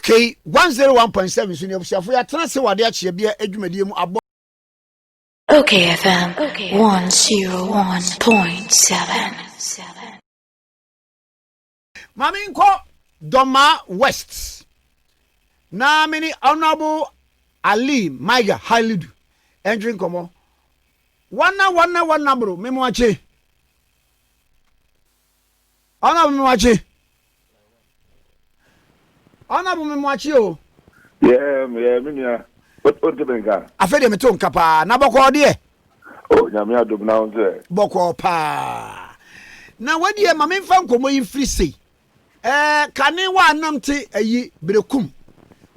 Okay, 101.7 so ne obusiafo ya tena se wade ache bia adwumadie mu abo. Okay FM 101.7. Mami nko Doma West. Na mini Honorable Ali Maiga Halidu. Entering komo. Wana bro, memo ache. Honorable memo ache. Honorable memo ache o. Yeah, what the benga? Afede me ton kapa na boko de. Oh, nyame adom na onze. Boko pa. Na wadi e mame mfa nkomo yi free sei. Kane wa anamte ayi Brekum.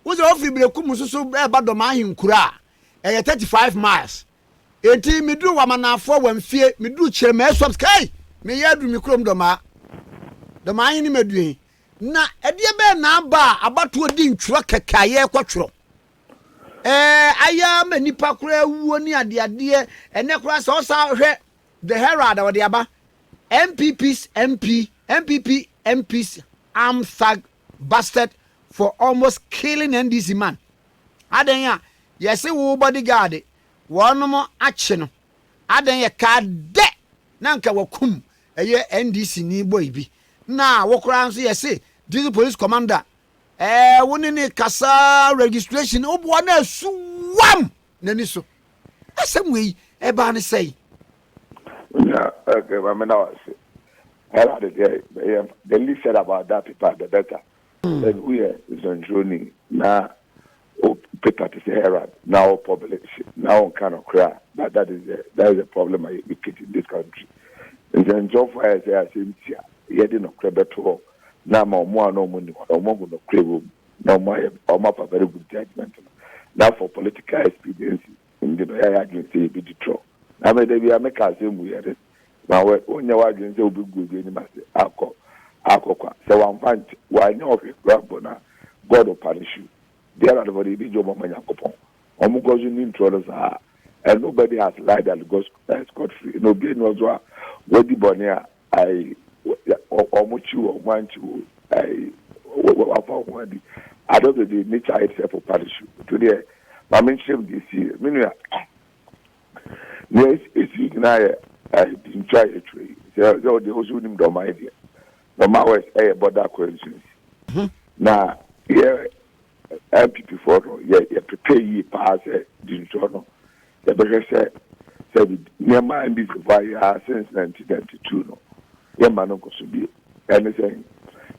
Woze ofi Brekum susu e ba Doma ahinkura. 35 miles. Enti midru wa manafo wamfie, midru kirema esop sky. Me yadu mi krom Doma. Doma ahin ni meduen. Na edie be na aba abato odi ntwura kekaye kwatwro. Aya manipa kura wuo ni ade ene kura so sa hwe the Herald of the aba MPs armed thug busted for almost killing NDC man. Aden ya yesi wo bodyguard wono ache no aden ya ka de na nka wakum eye NDC ni boy bi na wokura nso yesi this police commander woni ni kasa registration obo na suwam nani so asem we e ba ne say Yeah, okay, I mean, I heard it. The least said about that people, the better. Then we are journey now. Paper to say Herald now publish now on kind of cry. That is a problem I get in this country. And then job for I say you didn't crab at all. Now more no money or more no crave no more a very good judgment. Now for political experience in the I can say be the true. I mean, they are making us weird. Now, when you are going to be good, you must alcohol. So I'm fine. Why not? God will punish you. There are the very big job of my Yakopon. Because you need to and nobody has lied that goes scot free. Nobody knows what the bonia I almost you or want you. I don't know the nature itself will punish you. Today, I mentioned this year. Yes, it's I didn't try a tree. So they also need Doma idea. Doma was a border coincidence. Now, here, MPP for you prepare ye pass didn't know. The beggar said, near my this via since 1992. No, your man should be anything.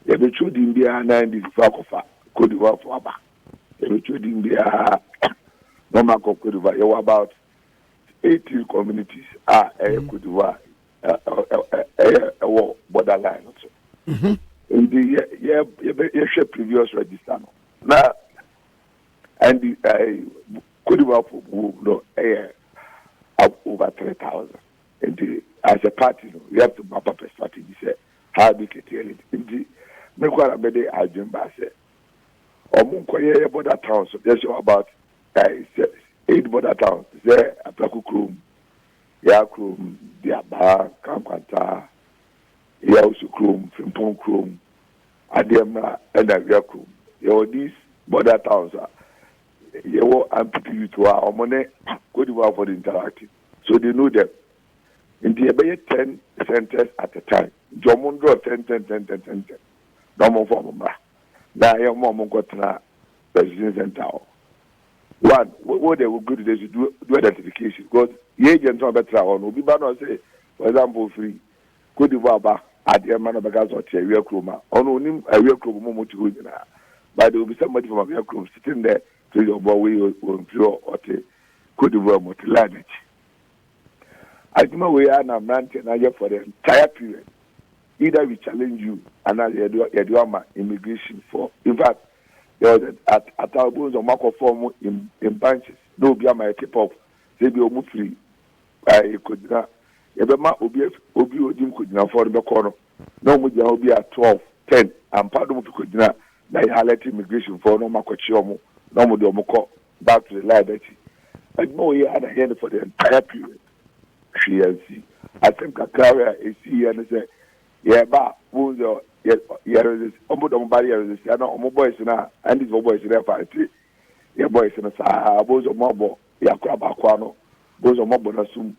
You be true in the 90s, could you work for Abba? You be true in the no man could you about 18 communities are could do borderline also. In the previous register now, and the could work for over 3,000. And as a party, you have to map up a strategy. Say how we can tell it. In the make what I made the agenda say. Or Munkoye border towns. So there's about 8 border towns. There, Apakukrum, Yakrum, Diaba, Kamkwanta, Yausukrum, Frimpong, Ademna, and Yakum. These border towns are you amplitude to our money, good for the interactive. So they know them. In the about 10 centers at a time. Jomundo 10. No more for Mama. Now, your mom got to the center. One, what they will do is do identification because the agents are better on will be banner say, for example, free could you at the man of the gas or real chroma on a real chroma to but there will be somebody from a real chrome sitting there to your boy will pure or could you multi-language. I know we are now ranting for the entire period. Either we challenge you and you do immigration for in fact. There was at our bones or mark of form in branches. No, be my tip of they be almost free. I could not. Ebema Obi Odim could not afford the corner. No, we be at 12, 10, and part of could not. They highlight immigration for no Makochiomo, no Modomoko, back to the liability. I know we had a hand for the entire period. I think a carrier is here and say, Yeah, but who's your body resist. I know boys now, and these boys there for it. Your boys in a sa, boys of mobile, Yakraba Quano, boys of mobile assume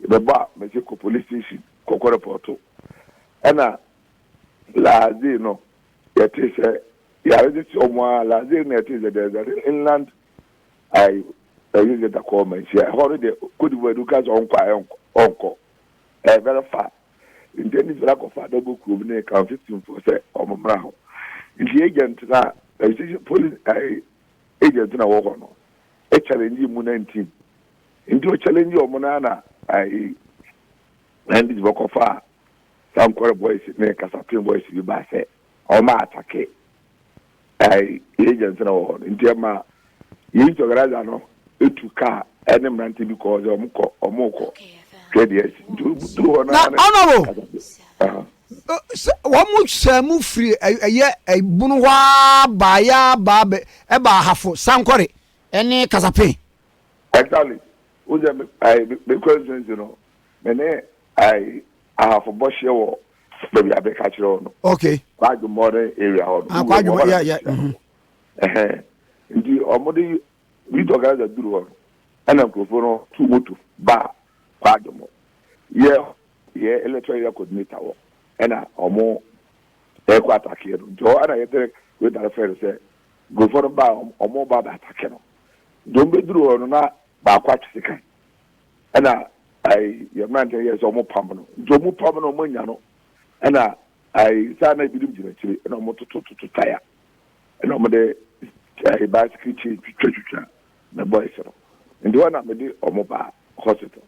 the bar, Mexico police station, Coco Porto. And Lazino, it is a Yaris or more Lazino, it is a inland. I use it a comment. She already could wear Lucas uncle, very far. In the lack of a double crew, they can 15 for say on Brown. In the agent, police agent in a war, a challenge you 19. Into a challenge your monana, I and this work of far. Some quarter boys make us a pin boys to be by say, or my attack. I agents in a war. In German, you to Grazano, it to car, and a man because or moko. Na honorable one much move free a bunwa baya babe eba hafo sankore ene kasape exactly because you know many I have a bush here baby I be catch on okay quite the modern area yeah ndi omodi we to guys that do and I'm for two moto ba kwadomo yeah electoral coordinator wo ena omo e kwa attack no jo ana yete we that fair say go for ba omo ba attack no do be duru no na ba kwa tsika ena ai your man tell yes omo pam no jo mu pam no manya no ena ai sa na bidim jira chiri ena omo to tire ena omo de ai bicycle twitwa na boys no ndi wana me de omo ba hospital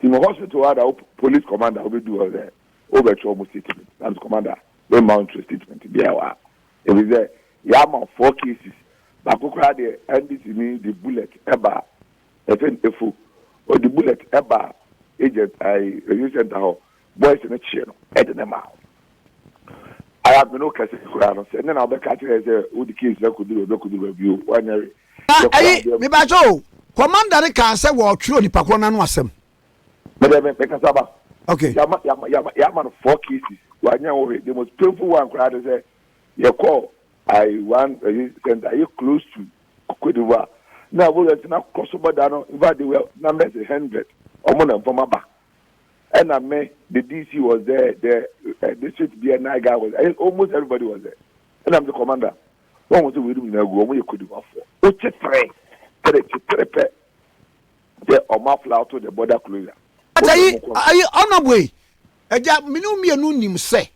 in the hospital, had a police commander who do all that over to almost statement. That's commander, we mount to statement. It was there. Yama 4 cases. But who cried the NDC mean the bullet ever, FNFO, or the bullet ever agent I recent how boys in a channel, at them out. I have no case and then I'll be catching as who the kids could do review. One area. Me bajo, commander can say what true the Pakwana wasem. Okay. Yaman 4 cases. The most painful one cried say, you call I want center you close to Cote d'Ivoire. Now we are not crossover down invite the numbers 100 or more than from back. And I mean the DC was there, the district BNI guy was almost everybody was there. And I'm the commander. One was we do go when you could do for. Which is three. The Omar fly to the border closure. Ayi honorable eja minu mienu nim se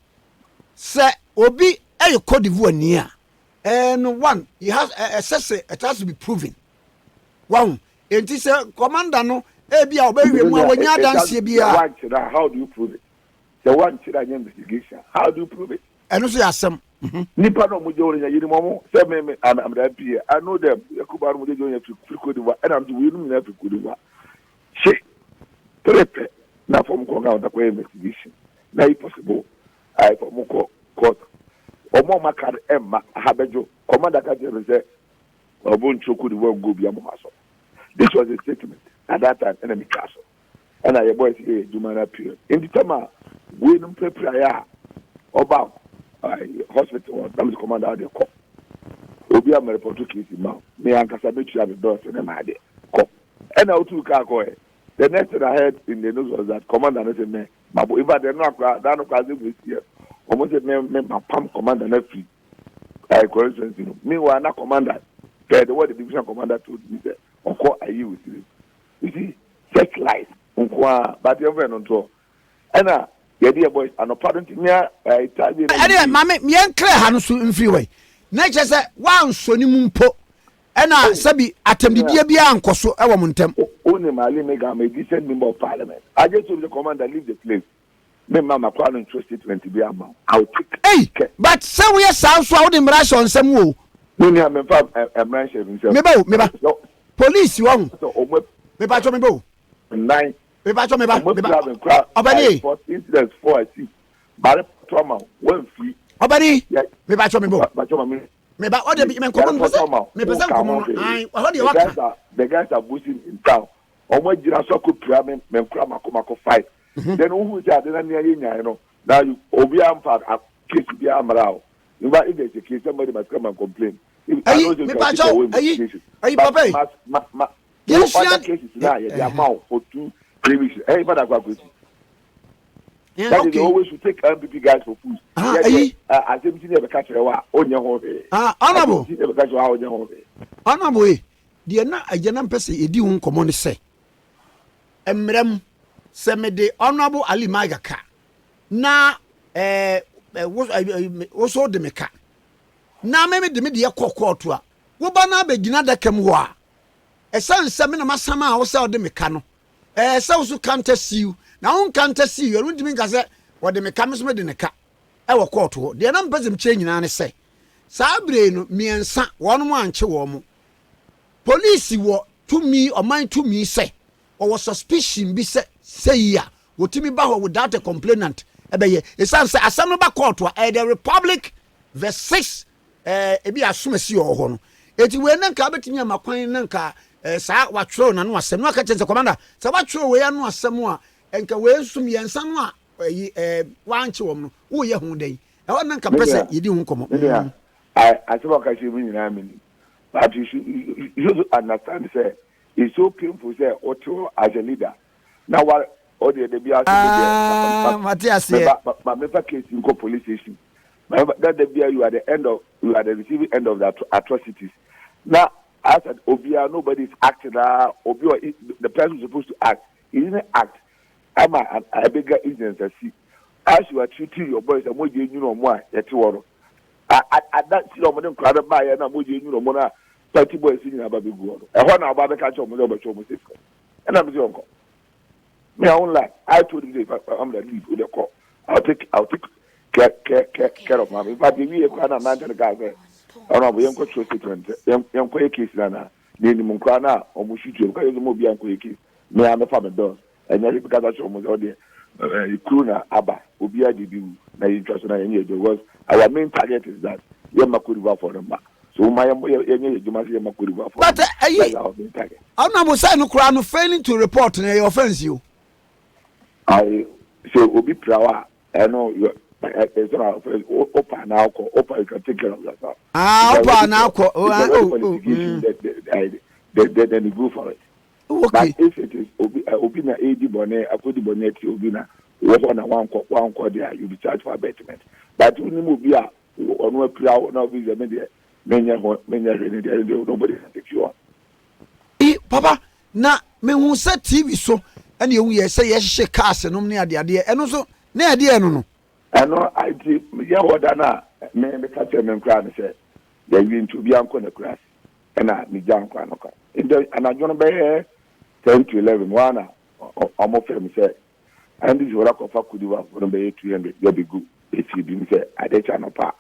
obi e Cote d'Ivoire ni a and one he has it has to be proven one enti say commander no e bia obawie mu a wonya danse bia how do you prove it the one chira investigation how do you prove it eno so yasem nipa no mo jori yiri mo say me am da pie I know them yakuba mo jori fi Cote d'Ivoire and am do we no na fi Cote d'Ivoire Pepe, now from Conga, the investigation. Now, if possible, I for Moko court. Or more Macad Emma Habejo, Commander Kaja said, or Boncho could work go beyond Maso. This was a statement at that time, enemy castle. And I boys here, Jumana period. In the time, we don't prepare about hospital, that was commander of the court. Obi am report to case now. Me and Casabechi have the doors and them had it. And I took a go. The next thing I heard in the news was that commander said, "Me, but if I did not cry, that no cause this year. Almost said, "Me, my pam commander not free." Coincidence, you know. Meanwhile, not commander. The what the division commander told me that, "Uncle, are you with you?" You see, such lies. Uncle, but you have no to. And the dear boys, and apparently, me, I tell you. Anyway, mammy, me and Claire Hanusu in freeway. Nature said, "One Sony Mumpo." Ena sabi atembibia bia ankoso e wo montem only mali mega a decent member of parliament. I just told the commander leave the place. Me mama plan in statement be am. I'll take. Hey, but say we sound so out in rush on some wo. No ni am fa branch himself. Me ba. Police won. Me ba cho me bo. 9. Me ba cho me ba. Obani. For incidents 4 I see. Bare trauma one free. Obani. Me ba cho me bo. Ba cho me. Me ba o de me komo me pesa komo ai o de waka the guys are boosting in town omo gira so ko pira me nkura makoma ko fight then who is that na near nya no Now you obi am part a case be amrao. If there's a case, somebody must come and complain. Yes, cases now, the amount for 2-3 weeks. Everybody got good. That is always to take MPP guys for food. I didn't never catch a on your home. Honorable. Never catch on your home. Honorable, dear, not a general person, a deal common say. Emrem, send the Honorable Ali Magaka. Na also the meka. Na maybe the media courtua. Wobana begina da kemwa. A son semina masama also the mecano. So can't see you. Now can't see you. I don't think I said what the mechanism in the car. Our court. The numbers changing and say. Sabre me and son 1 chewomo. Police wo to me or mine to me say. Or was suspicion be say ya. What me back without a complainant. It's answer a son of a court to the Republic verse 6. Ebi assume si ho no. Eti we nan ka betinya makwan nan ka sa watro na no asem no ka chense commander sa watro we anu asem a enka we sum yensa no a wanche wom no wo ye hu dai e won nan ka pese yedi hu komo I say what I say me na me but you should understand say it's so painful say auto as a leader now what all the be as Matthias but me case in police station that you are the receiving end of the atrocities. Now, as an Obia, nobody is acting. Obia, the person who's supposed to act, he didn't act. I'm a bigger instance. As you are treating your boys, and more you know more. That's what. At that time, crowded by and I'm more you know more. 30 boys singing about the good. I want about the catch of my and I'm the uncle. Me, I won't lie. I told him I'm the lead with the call. I'll take. Care of my but we are not the guy there. I don't know, we have statement. Young case, Nana, the Munkana, or Mushu, because the movie and Quake. Me, I'm a father does. And then because I show my audience, Kuna, Abba, Ubia debut, my interest in any because our main target is that Yamakuriva for them. So my you must hear Makuriva for but I'm not saying Crown failing to report and I offense you. I say Obi Prawa, I know you. Opa now, Opa, you can take care of yourself. Opa now, then you go for it. Okay. But if it is Obina AD Bonnet, Akudi Bonnet, Obina, one call there, you'll be charged for abatement. But you will be on what crowd now with the media, many nobody can take you on. Papa, now, me who said TV so, and you say yes, she cast and near the idea, and also near the end. I know I did. Yeah, what I know. Me catch him and cry and say, "They're going to be uncle in the class." And I, me jump cry no cry. And I'm gonna be here 10 to 11. One, I'm more famous. And this is what I call for. Could you have gonna be 200? You'll be good if you didn't say I did channel part.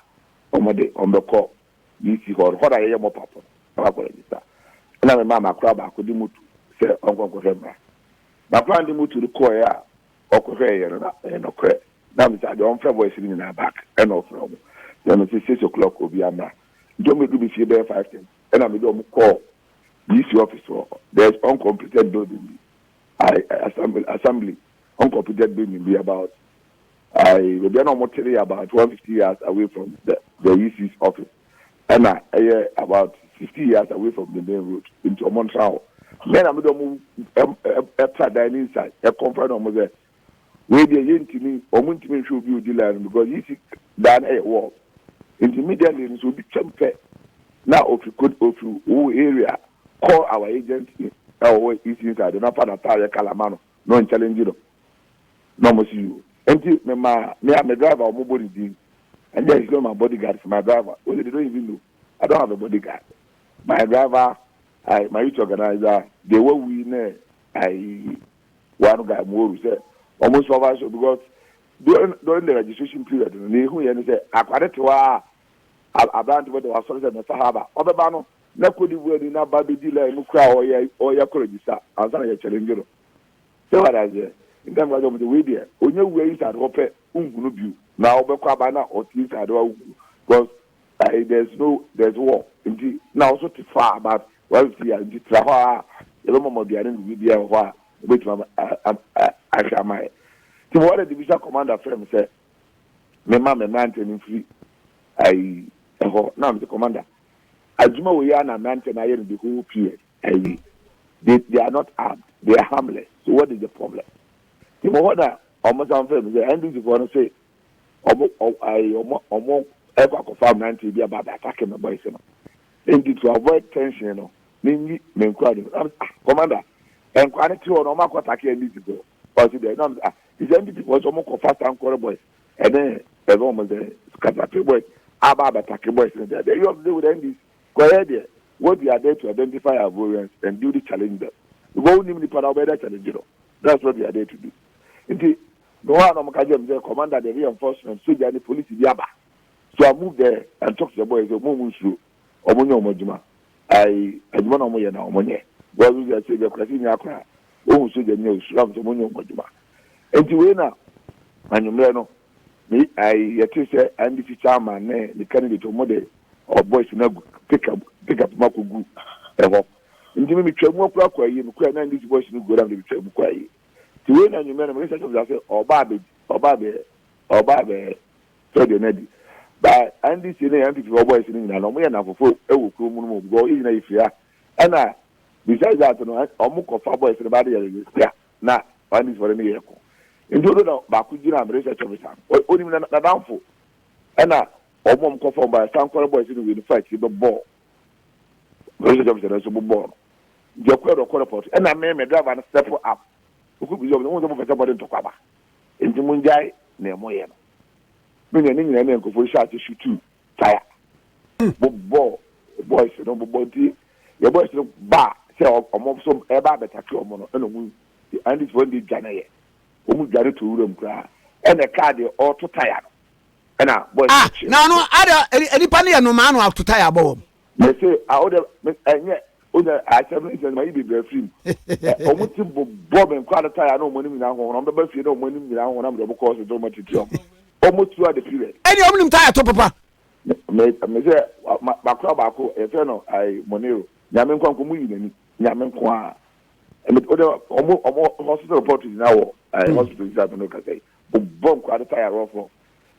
On the call, you see what I am up. I'm going to start. And I'm a mama crab. I could do say Uncle Cohemba. My plan to move to the choir or Cohea and okay. Now, Mr. The unfair voice in our back and no problem. Then it's 6 o'clock will be a man. Don't make me see there 5 things. And I'm going to call this office for there's uncompleted building. Assembly, uncompleted building be about. I will be no more about 150 years away from the EC's office. And I about 50 years away from the main road into Montreal. Then I'm going to move dining inside. A conference on there. We be yin to me, or want to make sure you deal because you see that a war. Intermediately, will be champion. Now, if you could, if you area, call our agent, our east inside, and up on a tire calamano, no challenge you. No, more see you. And me, I'm a driver or mobile deal. And then he's got my bodyguard for my driver. Well, they don't even know. I don't have a bodyguard. My driver, my youth organizer, they were winner. One guy more said. Almost for us because during the registration period, they say, I quite about what was sorted in the Sahaba. Other banner, no could you in a baby dealer in Mukra or your register. I'm sorry, you're telling you. So what I say, in terms of the way there, when you wait at Open, you now, Bakabana or Tita, because there's war. Indeed, now so too far about well, the Traha, the moment the end with the which I shall my. So what the division commander friend said, me ma me mountain free I now the commander Ajuma we are na mountain I the whole period they are not armed, they are harmless. So what is the problem? You know what almost unfair the end is going to say almost ever confirm 90 be about attacking the boys. And to avoid tension, you know, me commander and quality or no matter attack any people. But they not is NDP was almost fast and quarter boys and then almost the Scatapy boys about attacking boys. They have to do with NDP. Go ahead there. What we are there to identify our variants and do the challenge them. We won't even put our better challenge. That's what we are there to do. Indeed, no one of the commander, the reinforcement, soldier, and the police in Yaba. So I moved there and talked to the boys. Move through. Omonyo Mojuma. I want to know now. Money. Well, we are saying the question. Oh, soldier, no, slums. Omonyo Mojuma. And to win now, and you know, me, I yet say, and this is chairman, the candidate of model or boys in a pick up Makugu. Nti me twam akwa kwa yi me kwa na ndisi boys no go down the twam kwa yi ti we na nyume na me say oba be so de nadi ba ndisi ne yan pipo boys ni na no mo ya na fofo ewo kro mu no go yi na ifia ana besides that no omo ko fa boys ne ba de ya na ndisi for me yeko nti do na ba ku jira me say chome sam oni na danfo ana omo ko fa ba sankore boys ni we fight be ball President Johnson is a born. The quarter report, and I may drive and step up. Who could be the one of the body to cover. In the Munjai, near Moyen. Meaning England and go for shot to shoot too. Fire. Boys, no body. Your boys look bar, sell a mob some air bar that a mono, and it's when the Janay. Who got it to them cry. And a car they all too tired. And now, boys. Now, no other any panny and no man out to tire bomb. They say, I order, and yet, I said, my baby free. Almost Bob and quite a tire, no money now, on the bus, you know, money now, when I'm double cost, so much to jump. Almost throughout the period. Any of them tired to papa. My crab, Eternal, I Monero, Yamen Kwanku, Yamen Kwa, and almost hospital report is now, hospital is happening, okay. Bomb quite a tire off.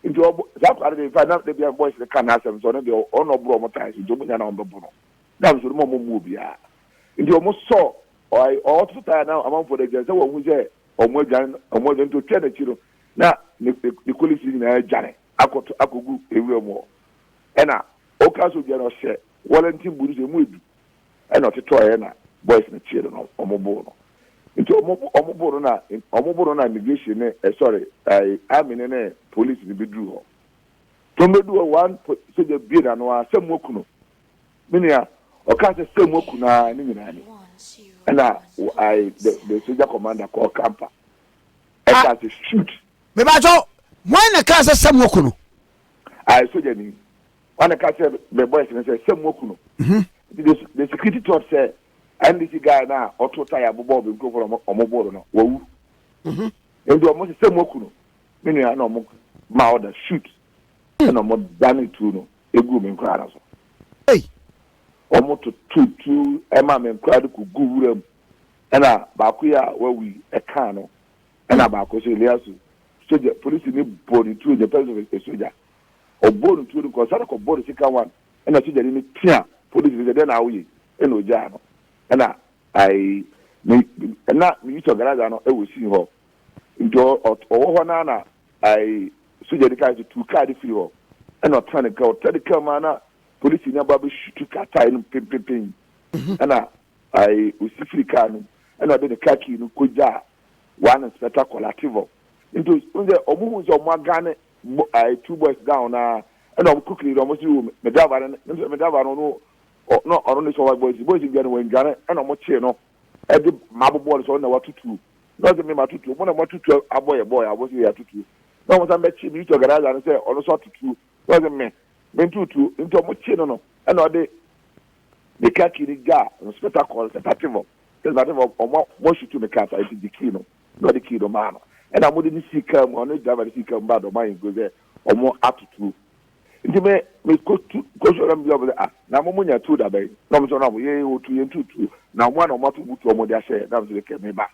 Into that part of the final, the boys that can have them, so they are on bromotize, you don't know on the bono. That was the moment movie. Into almost saw, I also tired now among for the guys, so who's there, or more than to 10 children. Now, the police is in Janet, I could go a real more. And now, Okaso General said, Wellington Buddhist and Wood, and not to try Anna, boys and children of Omobono. Into Omoborona immigration, sorry, I mean, police in the bedroom. From the door one, so the beard and some wokuno. Minia, or cast a same wokuna, and the soldier commander called Camper. And that's a shoot. Mebajo, when a cast of some wokuno. I saw Jenny. When a cast of the boys and say, some wokuno. The security thought said, and this guy now, or to tie a bob and go for a mobile. Woo. And do almost the same wokuno. Meaning, I know my order shoot. And I'm not done it to a groom in crowd. Hey, almost two, Emma and crowd could go them. And Bakuya, where we a cano, and Abako Liasu. So the police in the body to the person of a soldier. Or born to the Cossack of body sick one, and I see that in the Tia, police is then away, and Ojano. And I not me to Garazano, I will see her. Into or Nana, I see the guys to carry feel. And not trying to go, tell the camera, police in your baby to cut time, ping. And I was free can, and I did a khaki no Kuja, one inspector collateral. Into the Omus of Magane, two boys down, and I'm quickly almost you, Medava, no. No, I don't know boys in Ghana when Ghana, and I'm watching no. Every marble ball is on the what to do. Not the member to do. When I want to tell a boy, I was here to do. No one met him to garage and say, on the sort to do. Wasn't me. Been to into a machine, and all day. The khaki guy, and spectacle, the patrival. There's nothing of more shoot to the cat, I think the kino, not the kid of man. And I wouldn't see come on it, never see come bad or mine go there, or more up to two. Nti me go so ram job le na mo munya tu da bai na mo so na mo ye o tu ye tutu na mo na mo to butu o mo dia share na mo le ke me ba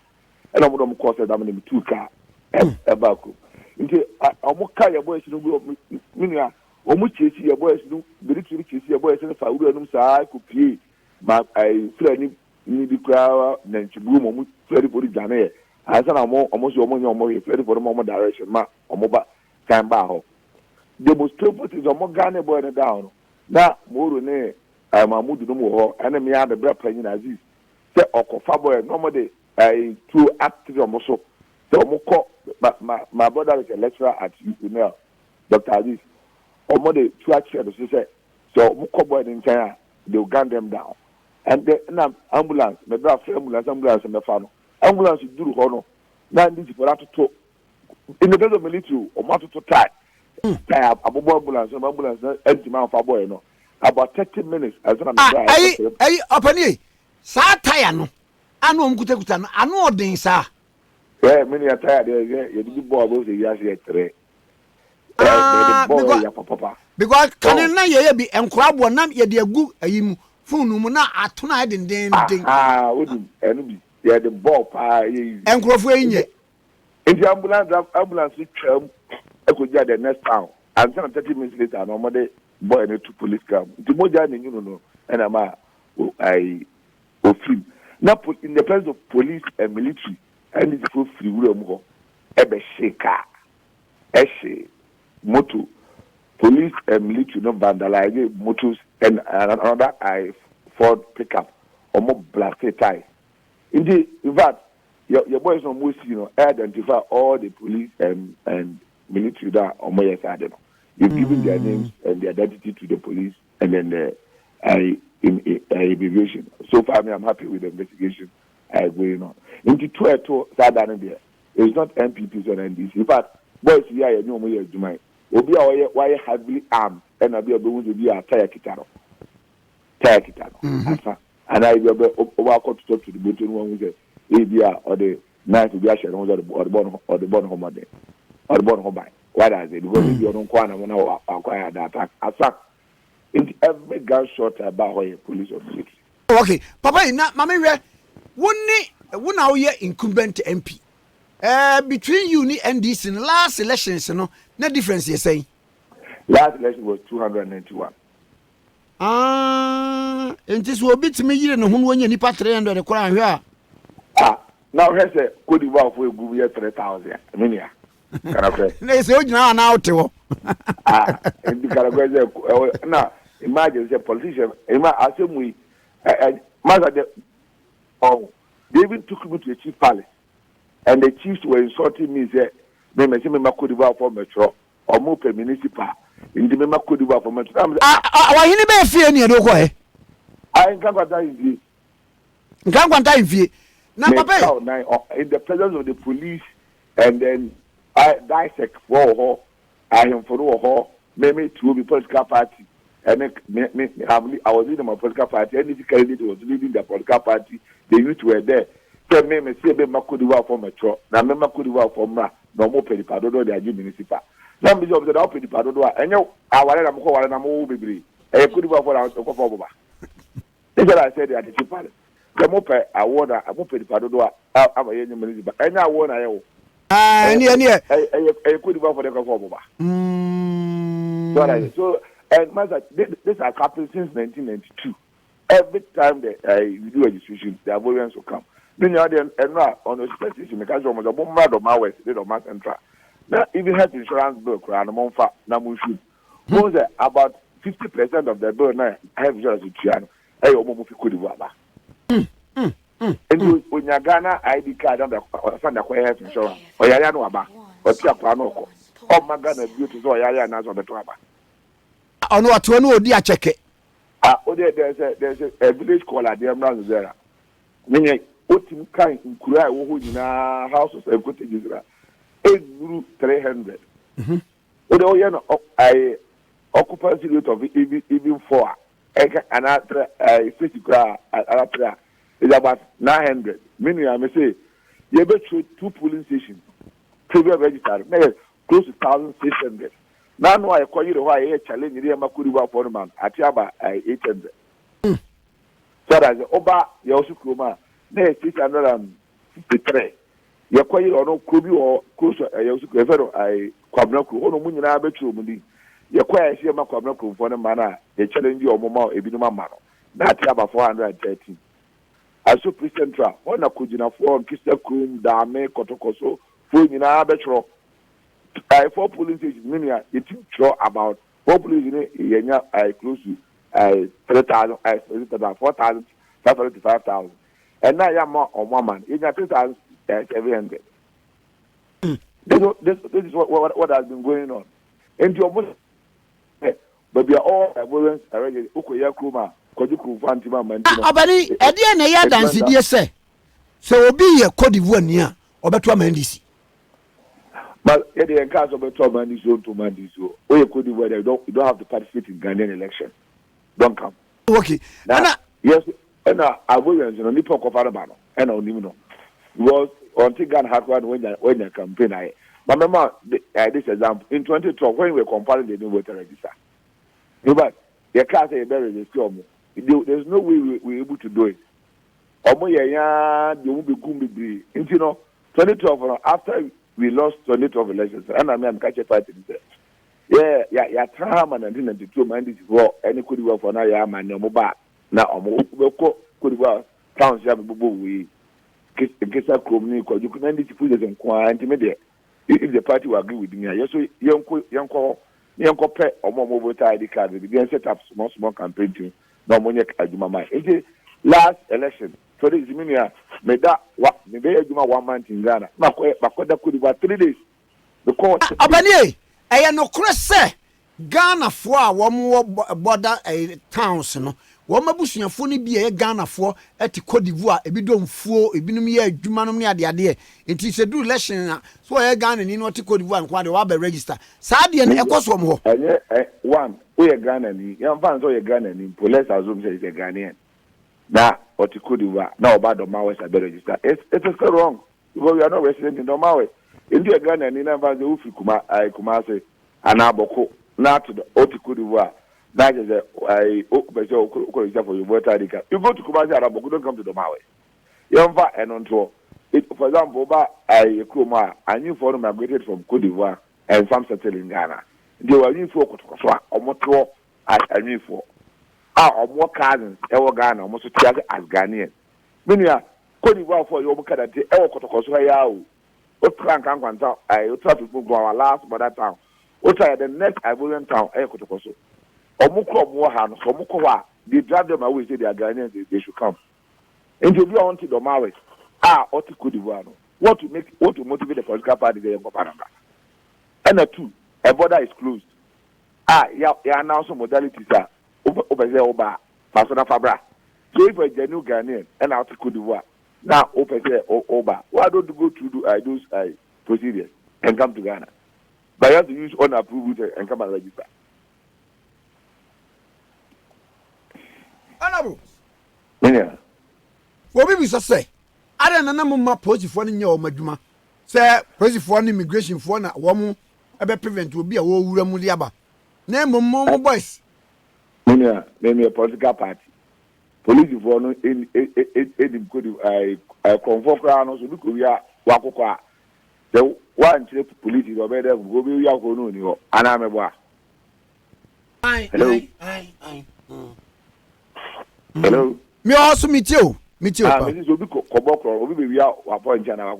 e na mo do mo ko se da me tu ka e ba ko nti omo ka ye boys no go minua omo chesi ye boys no beri tiri chesi ye boys no fa wura num saa ko pie ma ai frani ni bi kwa na nchibu mo frani body dwane ye asa na omo so omo nya omo ye frani body mo direction ma omo ba kan ba ho demonstrate what is omo Ghana boy no down na moro ne Mahmoud no mo ho ana me ya de bra panyin Aziz se okofa boy no mo de too active omo so so omo ko my brother is a lecturer at UNL Dr. Aziz omo de too active so say so omo ko boy in China they will gun them down and the ambulance me bra ambulance me fa no ambulance duru ho no na ndi for that to in the days of military omo to tie abobo ambulance empty man for boy no about 30 minutes as I'm opani sa tire no anu omkutakuta no anu odin sa many a tire there you do boy go say yes yesterday because kan na ye bi enkorabo na ye de agu ayimu phone mu na atona denden wodi enu bi ye the ball pa ye enkorofo enye in ambulance tram ekoja the next town and 30 minutes later no more boy no to police car the moja ni no and ama I ofim na in the presence of police and military and it's for free room go ebe sheka eshe moto police and military no vandalize motors and another Ford pickup omo blast tie in fact your boys no most identify all the police and military that omo yesade no you've given their names and their identity to the police and then the immigration. So far, I'm happy with the investigation going on. Into 12 Saturday there, it's not MPPs or NDC. In fact, boys here, you know, we are doing. Obi why heavily armed and I'll be able to be a tire kitano. And I will to talk to the button one with the ABR or the night to be actually or the born home day or the born home by. What is it? Because you don't want to acquire that attack. In every gunshot about where police or military. Okay, Papa, na mama we now ye incumbent MP. Between you and this in last elections, no difference you say. Last election was 291. And this will be to me you know who when you nipa 300 the crown here. Now here's a good work for go here 3,000. Minia. They say now to. And the now imagine a politician, assembly, they even took me to the chief palace, and the chiefs were insulting me. Say, "Me could devour for metro or more municipal." In the member could devour for metro. Why you never fear near the way? I can't die in view. Now, Papa, in the presence of the police, and then I dissect for I am for maybe to be political party. And I was leading my political party. Any candidate was leading the political party. The youth were there. So me say me could work for metro. Now me could work for no more pedipado do the municipal. Now me job the pedipado do. And you aware na mo na mo bebre. E could work for our for baba. That's what I said at the chief palace. The mo pe award a mo pedipado do am a municipal. And I won ayo. I could work for the for baba. So and Master, this has happened since 1992. Every time we do registration, the Ivorians will come. Then you are on the specification because of the bomb of my west, the mass central. Now, even health insurance bill, Namushu, was about 50% of the bill now have insurance with Chiano. Hey, Omofi Kudiwaba. And when you Ghana ID card on the Sunday health insurance, or Yayano Aba, or Tiapanoko, or Magana beauty, or Yayana on the Traba. On what one would you check it? There's a village called Adiamra Zera. Meaning, Otim Kai in Kura, who in a house of a good Israel. 8,300. I occupancy rate of even 4. And after I 50 is about 900. Meaning, I may say, you bet 2 polling stations, private registered, close to 1,600. Now, I call you the why challenge the Makuri for man at Yaba 800. So that's Oba Yosukruma, 653. Yakwai or no Kubi or Kusa, I Quabnaku, or Munina Betrumudi. Yakwai, I see my Quabnaku for the manner, they challenge you or Momo, Ebinuma Mano. That's about 413. I saw Central, one of Kujina for Kista Kum, Dame, Kotokoso, Funina Betro. I 4 police stations, it show about 4 police in Yenya, I close to 3,000, I about 4,000, 500 to 5,000. And now you're more on 1 man, in 3,700. This is what has been going on. And your but we are all evidence already. Ukuya Kuma, Kojuku Fantima Mantina. Abani, Edia Naya dance, dear say. So be a Cote d'Ivoire near, or better Mendisi. But Eddie and Casa better Mandiso to Mandiso. Or you could do you don't have to participate in Ghanaian election. Don't come. Okay. Now, yes, and I will answer on the Nippon of Arabano, and on Nimino. Was until Ghana had one when the campaign. But remember, this example, in 2012, when we were comparing the new voter register. But you can't say there is a storm. There's no way we're able to do it. You won't be good. You know, 2012, after we lost 2012 elections, and I'm catching fighting there. Yeah, time and 1992 mandate for any could work for now, yeah, man, no mobile. Now, could work, township, we in case of Chrome, you can end it put it in quantity. If the party will agree with me, yes, young pet or more voter ID card, we began set up small campaign to no money at Juma. Last election, so this mean made that what maybe Juma 1 month in Ghana. Makoda could about 3 days. The court. Abani, I am no cross, Ghana for one more border towns, no. Woma busuafo ni bia Ghana fo eti Cote d'Ivoire ebi domfuo ebi num ye adwuma ne ade enti se do election na so ye Ghana ni no ti Cote d'Ivoire kwa de wa be register saa de ne ekoso mo ho one we Ghana ni yan fan so ye Ghana ni police assume say is Ghanaian na oti Cote d'Ivoire na oba do ma we say be register it is still wrong because we are not resident in Domawe indi Ghana ni na fan say ufi kuma say anaboko na to the oti Cote d'Ivoire. That is I for your voter ID card. You go to Kumasi Arabo, don't come to the Maui. Yamva and on tour. For example, I Kuma, I knew for them migrated from Cote d'Ivoire and some settled in Ghana. They were new for Kotokoswa, or more I knew for. Or more cousins, Ewa Ghana, almost as Ghanaian. Meaning, Cote d'Ivoire for your Mokadate, Ewa Kotokoswa Yao. What crank and Quanta, I try to move our last mother town. What the next Ivorian town, Ewa Kotokoso. They drive them away, say they are Ghanaians, they should come. And if you want to the Maoris, what could you want? What to motivate the political party there in Copananga? And the two, a border is closed. Now some modalities are over Pasona Fabra. So if a genuine Ghanaian and out to Cote d'Ivoire, now open say over. Why don't you go through those procedures and come to Ghana? But you have to use unapproved and come and register. Honorable. Yeah. What we say? I don't know my police for in your maduma. Say, police for immigration for na woman, I prevent will be a whole Muliaba. Name more boys. Yeah, name a political party. Police for no in could I convoke around so look we are Wakoka. The one trip police is over there, go be Yakono, and I'm a bar. Hello. Hello. Me also meet you. This is Koboko, or we are appointing China.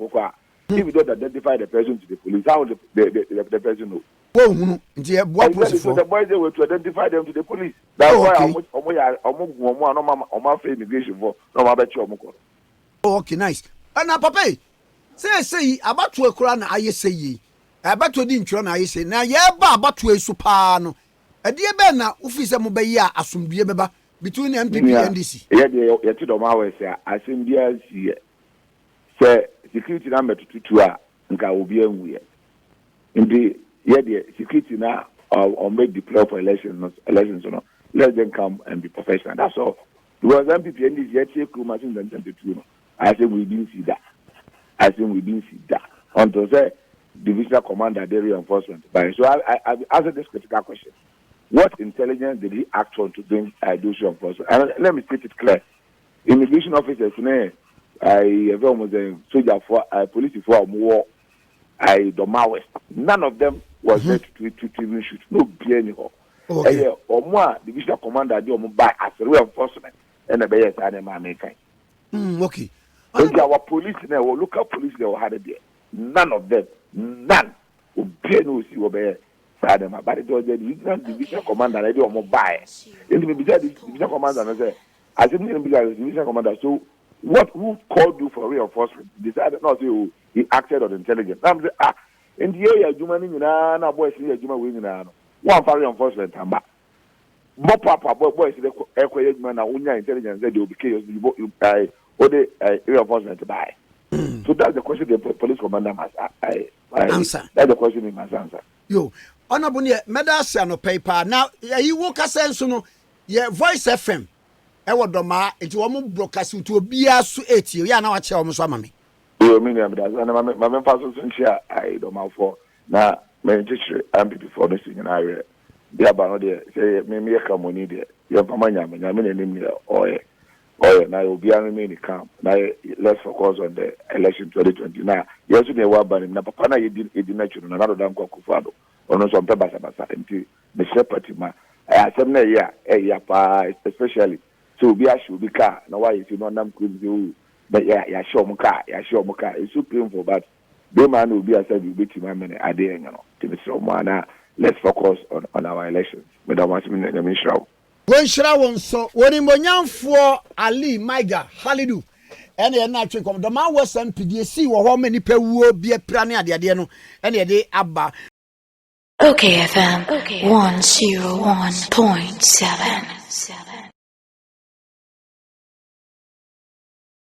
If we don't identify the person to the police, how the person know? Oh, dear, what was the boys they were to identify them to the police? That's why I'm my immigration for no bet you. Okay, nice. And now, Papa, say about to a crown, I say, about to the intro, I say, now, yeah, about to a supano. A dear Benna, Ufisa Mobaya, assume dear Beba. Between MPP and DC. Yeah, you to the Maui say, I think yes, say security number to and I will be weird. Indeed, the security now or make deploy for elections, or let them come and be professional. That's all. Because MPP and DC yet take machine than 22. I think we didn't see that. Until say divisional commander, the reinforcement. So I answer this critical question. What intelligence did he act on to bring those young persons? And let me state it clear. Immigration officers, I almost soldier for police for more the Maoist. None of them was there to even shoot. No be anyhow. Okay. Or more divisional commander do by as a reinforcement and a bear American. Okay. Our police now, local police they had it there. None of them, none. No see obey. But it was the division commander. I do almost buy. In the division commander, I say, I didn't be the division commander. So, who called you for reinforcement? Decided not to. He acted on intelligence. I'm saying, in the area, you man, na boys here, you man, na one for reinforcement. More papa boys, the equity man, na unya intelligence. They will be chaos. You buy, or the reinforcement to buy. So that's the question the police commander must answer. That's the question he must answer. Yo, honorable, medal no paper. Now, you walk a sense, no, yeah, Voice FM. Ewo doma enti wo mo broadcast to obia so 8 ya na wa che wo so amame. Yo me na me pass so ntia ai doma for na me ntichire ambi before no sin na awe. Dia ba no de say me ka money de. Yo pama nya me na nim ni oye na obia no me ni camp. Na let's focus on the election 2020 na. Yes we wa ba na papa na yedi na chuno na do dan kwa kufado. Ono so mpe basa enti me shepherd ma. Asem na ya pa especially so be should be car now why you know nam could but yeah sure muka it's so painful but the man will be said you beat my man ade you know to so man let's focus on our elections me don't want me na me shraw won shra won so woni monyamfo Ali Maiga Halidu ene na twe kom the man was MPDC wo ho mani pawuo bia pra ne ade no ene de aba Okay FM 101.7